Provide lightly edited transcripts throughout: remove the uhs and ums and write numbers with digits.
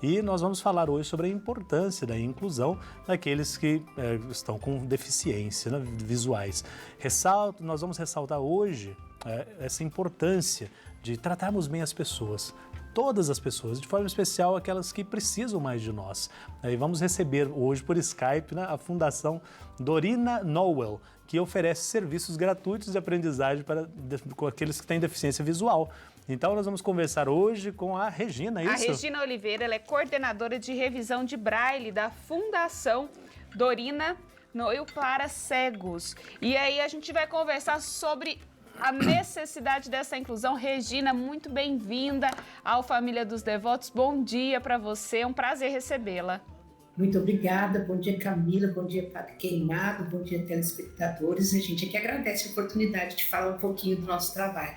E nós vamos falar hoje sobre a importância da inclusão daqueles que estão com deficiência, né, visuais. Nós vamos ressaltar hoje essa importância de tratarmos bem as pessoas, todas as pessoas, de forma especial aquelas que precisam mais de nós. E vamos receber hoje por Skype, né, a Fundação Dorina Noel, que oferece serviços gratuitos de aprendizagem com aqueles que têm deficiência visual. Então nós vamos conversar hoje com a Regina, é isso? A Regina Oliveira, ela é coordenadora de revisão de Braille da Fundação Dorina Noel para cegos. E aí a gente vai conversar sobre a necessidade dessa inclusão. Regina, muito bem-vinda ao Família dos Devotos. Bom dia para você, é um prazer recebê-la. Muito obrigada, bom dia Camila, bom dia Padre Queimado, bom dia telespectadores. A gente aqui agradece a oportunidade de falar um pouquinho do nosso trabalho.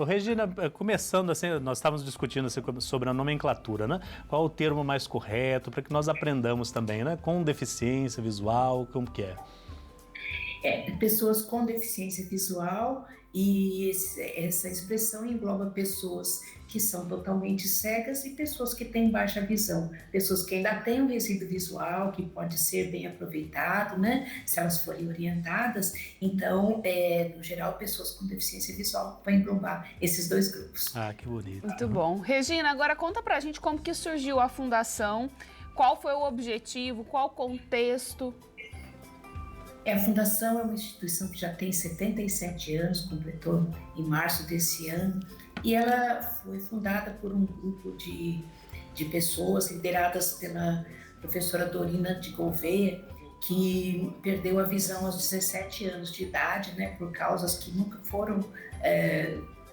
Regina, começando assim, nós estávamos discutindo assim, sobre a nomenclatura, né? Qual o termo mais correto para que nós aprendamos também, né? Com deficiência visual, como que é? Pessoas com deficiência visual, e essa expressão engloba pessoas que são totalmente cegas e pessoas que têm baixa visão, pessoas que ainda têm um resíduo visual que pode ser bem aproveitado, né, se elas forem orientadas. Então, no geral, pessoas com deficiência visual vai englobar esses dois grupos. Ah, que bonito. Muito bom. Regina, agora conta pra gente como que surgiu a fundação, qual foi o objetivo, qual o contexto. A Fundação é uma instituição que já tem 77 anos, completou em março desse ano, e ela foi fundada por um grupo de pessoas lideradas pela professora Dorina de Gouveia, que perdeu a visão aos 17 anos de idade, né, por causas que nunca foram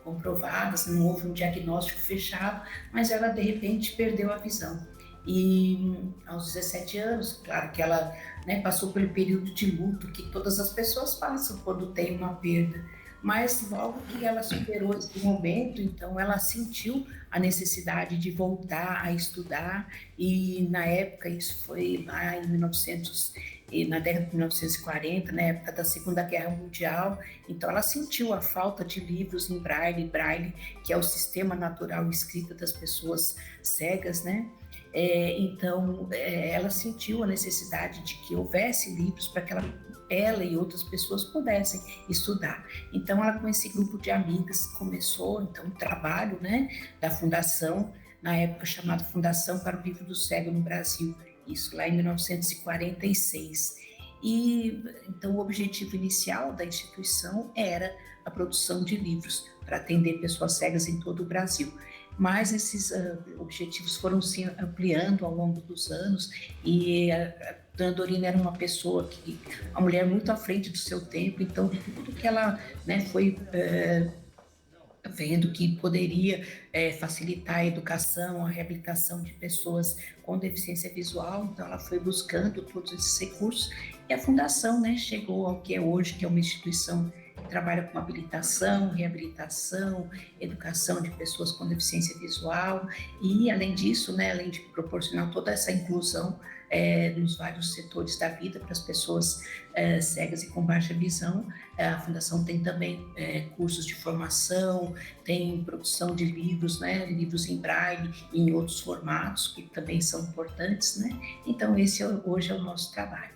comprovadas, não houve um diagnóstico fechado, mas ela de repente perdeu a visão. E aos 17 anos, claro que ela passou pelo período de luto que todas as pessoas passam quando tem uma perda, mas logo que ela superou esse momento, então ela sentiu a necessidade de voltar a estudar, e na época, isso foi lá em na década de 1940, na época da Segunda Guerra Mundial, então ela sentiu a falta de livros em Braille, que é o sistema natural escrito das pessoas cegas, né? Então, ela sentiu a necessidade de que houvesse livros para que ela e outras pessoas pudessem estudar. Então, ela com esse grupo de amigas começou então o trabalho, né, da fundação, na época chamada Fundação para o Livro do Cego no Brasil, isso lá em 1946. E então o objetivo inicial da instituição era a produção de livros para atender pessoas cegas em todo o Brasil. Mas esses objetivos foram se ampliando ao longo dos anos, e a Dona Dorina era uma mulher muito à frente do seu tempo, então tudo que ela foi vendo que poderia facilitar a educação, a reabilitação de pessoas com deficiência visual, então ela foi buscando todos esses recursos, e a Fundação chegou ao que é hoje, que é uma instituição que trabalha com habilitação, reabilitação, educação de pessoas com deficiência visual, e além disso, além de proporcionar toda essa inclusão nos vários setores da vida para as pessoas cegas e com baixa visão, a Fundação tem também cursos de formação, tem produção de livros, livros em Braille e em outros formatos que também são importantes, Então esse hoje é o nosso trabalho.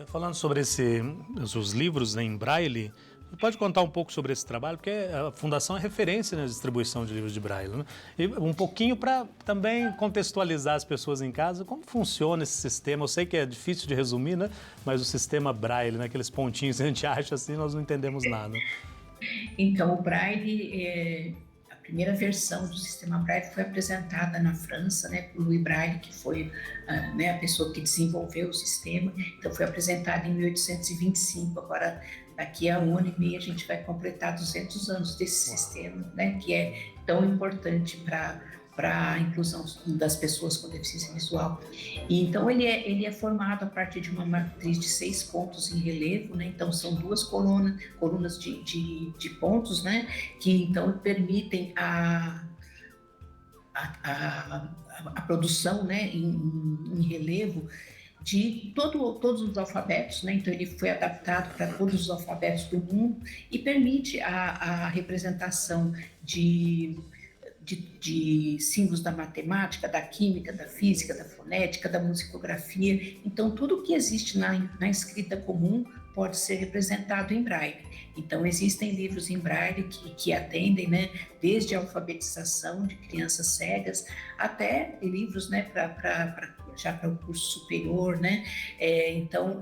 Falando sobre os livros em Braille, você pode contar um pouco sobre esse trabalho, porque a Fundação é referência na distribuição de livros de Braille, né? E um pouquinho para também contextualizar as pessoas em casa, como funciona esse sistema. Eu sei que é difícil de resumir, né? Mas o sistema Braille, aqueles pontinhos que a gente acha assim, nós não entendemos nada. Então, o Braille, a primeira versão do sistema Braille foi apresentada na França, por Louis Braille, que foi a pessoa que desenvolveu o sistema. Então, foi apresentada em 1825. Agora, daqui a um ano e meio, a gente vai completar 200 anos desse sistema, que é tão importante para a inclusão das pessoas com deficiência visual. E, então, ele é formado a partir de uma matriz de 6 pontos em relevo, então são 2 colunas de pontos, que então permitem a produção em relevo de todos os alfabetos, então ele foi adaptado para todos os alfabetos do mundo e permite a representação de símbolos da matemática, da química, da física, da fonética, da musicografia. Então, tudo que existe na escrita comum pode ser representado em braille. Então, existem livros em braille que atendem, né, desde a alfabetização de crianças cegas até livros, né, já para o curso superior, né? Então,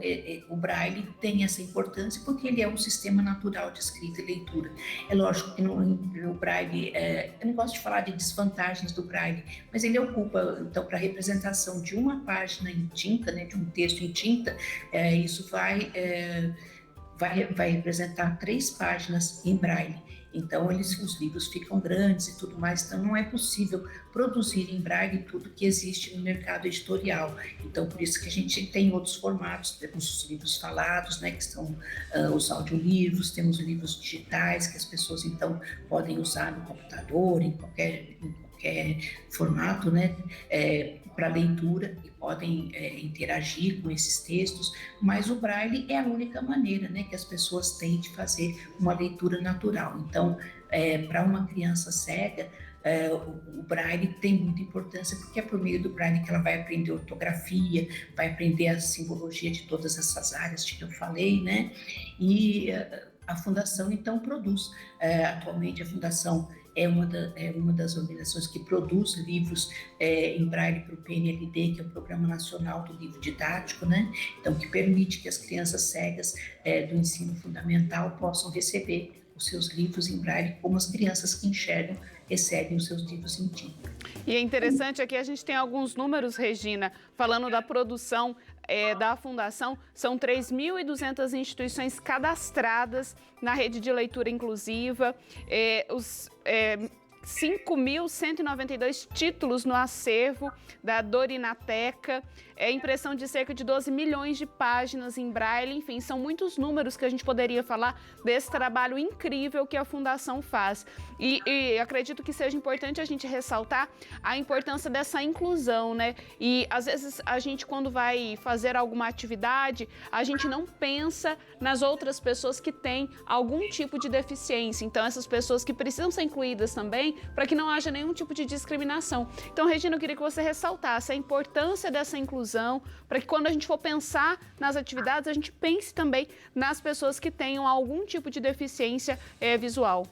o braille tem essa importância porque ele é um sistema natural de escrita e leitura. É lógico que no braille, eu não gosto de falar de desvantagens do braille, mas ele ocupa, então, para a representação de uma página em tinta, né, de um texto em tinta, isso vai representar 3 páginas em braille. Então, os livros ficam grandes e tudo mais, então não é possível produzir em braille tudo que existe no mercado editorial. Então, por isso que a gente tem outros formatos, temos os livros falados, né, que são os audiolivros, temos livros digitais que as pessoas, então, podem usar no computador, em qualquer formato, né, para leitura, e podem interagir com esses textos, mas o braille é a única maneira, né, que as pessoas têm de fazer uma leitura natural. Então, para uma criança cega, o braille tem muita importância, porque é por meio do braille que ela vai aprender ortografia, vai aprender a simbologia de todas essas áreas de que eu falei, né? E a Fundação, então, produz. Atualmente, a Fundação é uma das organizações que produz livros em braille para o PNLD, que é o Programa Nacional do Livro Didático, né? Então, que permite que as crianças cegas do ensino fundamental possam receber os seus livros em braille, como as crianças que enxergam recebem os seus livros em tinta. E é interessante aqui, a gente tem alguns números, Regina, falando da produção da Fundação. São 3.200 instituições cadastradas na rede de leitura inclusiva, 5.192 títulos no acervo da Dorinateca, impressão de cerca de 12 milhões de páginas em braille, enfim, são muitos números que a gente poderia falar desse trabalho incrível que a Fundação faz. E acredito que seja importante a gente ressaltar a importância dessa inclusão, né? E às vezes a gente, quando vai fazer alguma atividade, a gente não pensa nas outras pessoas que têm algum tipo de deficiência. Então, essas pessoas que precisam ser incluídas também, para que não haja nenhum tipo de discriminação. Então, Regina, eu queria que você ressaltasse a importância dessa inclusão, para que quando a gente for pensar nas atividades, a gente pense também nas pessoas que tenham algum tipo de deficiência visual.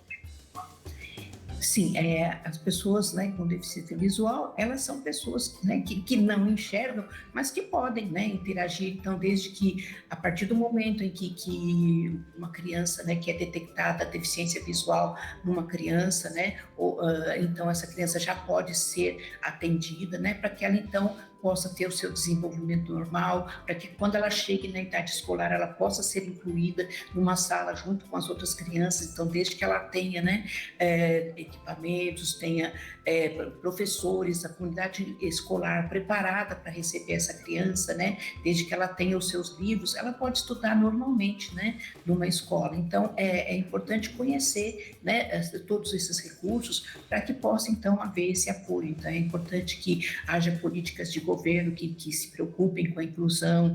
Sim, as pessoas, né, com deficiência visual, elas são pessoas, né, que não enxergam, mas que podem, né, interagir. Então, desde que, a partir do momento em que uma criança, né, que é detectada a deficiência visual numa criança, né, então essa criança já pode ser atendida, né, para que ela, então, possa ter o seu desenvolvimento normal, para que quando ela chegue na idade escolar, ela possa ser incluída numa sala junto com as outras crianças. Então, desde que ela tenha, né, equipamentos, tenha professores, a comunidade escolar preparada para receber essa criança, né, desde que ela tenha os seus livros, ela pode estudar normalmente, né, numa escola. Então, é importante conhecer, né, todos esses recursos para que possa, então, haver esse apoio. Então, é importante que haja políticas de governo que se preocupem com a inclusão,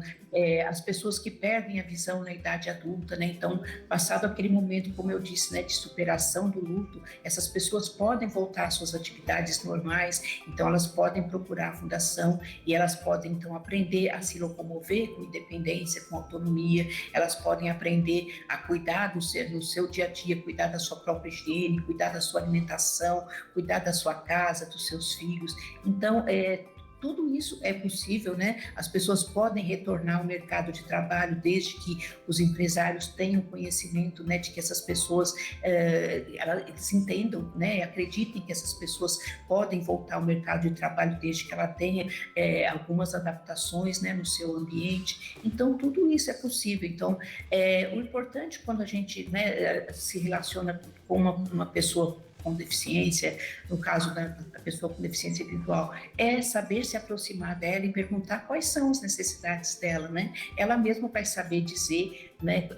as pessoas que perdem a visão na idade adulta, né? Então, passado aquele momento, como eu disse, né, de superação do luto, essas pessoas podem voltar às suas atividades normais, então elas podem procurar a Fundação e elas podem, então, aprender a se locomover com independência, com autonomia, elas podem aprender a cuidar no seu dia a dia, cuidar da sua própria higiene, cuidar da sua alimentação, cuidar da sua casa, dos seus filhos. Então, tudo isso é possível, né? As pessoas podem retornar ao mercado de trabalho desde que os empresários tenham conhecimento, né, de que essas pessoas eles entendam, né, acreditem que essas pessoas podem voltar ao mercado de trabalho desde que ela tenha algumas adaptações, né, no seu ambiente. Então, tudo isso é possível. Então, o importante quando a gente, né, se relaciona com uma pessoa com deficiência, no caso da pessoa com deficiência visual, é saber se aproximar dela e perguntar quais são as necessidades dela, né? Ela mesma vai saber dizer, né,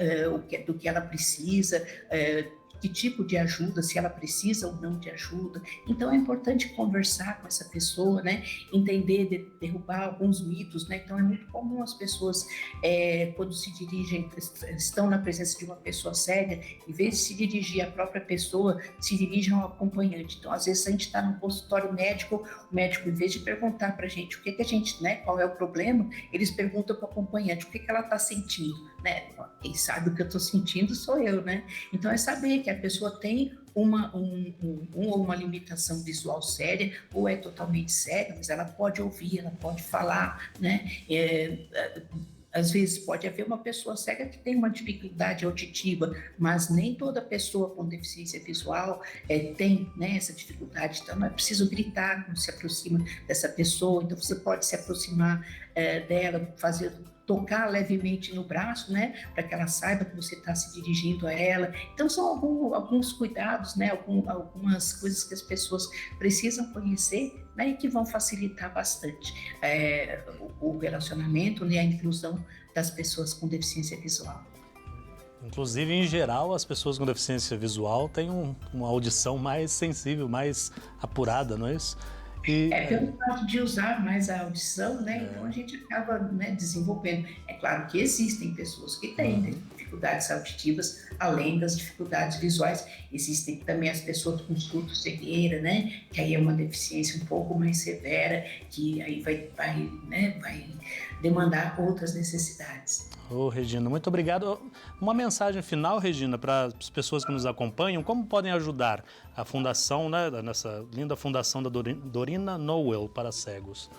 do que ela precisa, que tipo de ajuda, se ela precisa ou não de ajuda. Então é importante conversar com essa pessoa, né? Entender, derrubar alguns mitos, né? Então é muito comum as pessoas, quando se dirigem, estão na presença de uma pessoa cega, em vez de se dirigir à própria pessoa, se dirigem ao acompanhante. Então às vezes a gente está no consultório médico, o médico, em vez de perguntar para a gente o que a gente, né, qual é o problema, eles perguntam para o acompanhante o que ela está sentindo, né? Quem sabe o que eu estou sentindo sou eu, né? Então é saber que a pessoa tem uma limitação visual séria, ou é totalmente cega, mas ela pode ouvir, ela pode falar, né? Às vezes pode haver uma pessoa cega que tem uma dificuldade auditiva, mas nem toda pessoa com deficiência visual tem, né, essa dificuldade. Então não é preciso gritar quando se aproxima dessa pessoa. Então você pode se aproximar dela, tocar levemente no braço, né, para que ela saiba que você está se dirigindo a ela. Então são alguns cuidados, né, algumas coisas que as pessoas precisam conhecer, né, e que vão facilitar bastante o relacionamento, né, a inclusão das pessoas com deficiência visual. Inclusive, em geral, as pessoas com deficiência visual têm uma audição mais sensível, mais apurada, não é isso? Pelo fato de usar mais a audição, né? Então a gente acaba, né, desenvolvendo. É claro que existem pessoas que têm, né, dificuldades auditivas, além das dificuldades visuais. Existem também as pessoas com surdo-cegueira, né? Que aí é uma deficiência um pouco mais severa, que aí vai demandar outras necessidades. Regina, muito obrigado. Uma mensagem final, Regina, para as pessoas que nos acompanham, como podem ajudar a fundação, né, nessa linda fundação da Dorina Noel para cegos?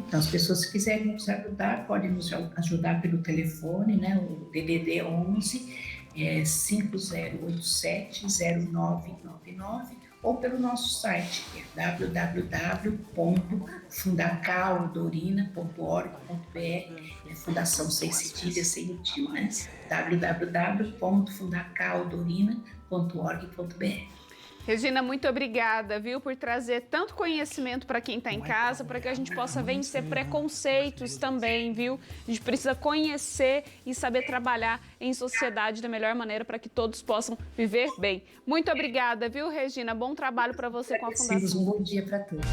Então, as pessoas que quiserem nos ajudar, podem nos ajudar pelo telefone, né, o DDD 11 5087-0999, ou pelo nosso site, que é www.fundacaldorina.org.br, Fundação sem cedilha, sem o tio, né? www.fundacaldorina.org.br. Regina, muito obrigada, viu, por trazer tanto conhecimento para quem está em casa, para que a gente possa vencer preconceitos também, viu? A gente precisa conhecer e saber trabalhar em sociedade da melhor maneira para que todos possam viver bem. Muito obrigada, viu, Regina? Bom trabalho para você com a Fundação. Um bom dia para todos.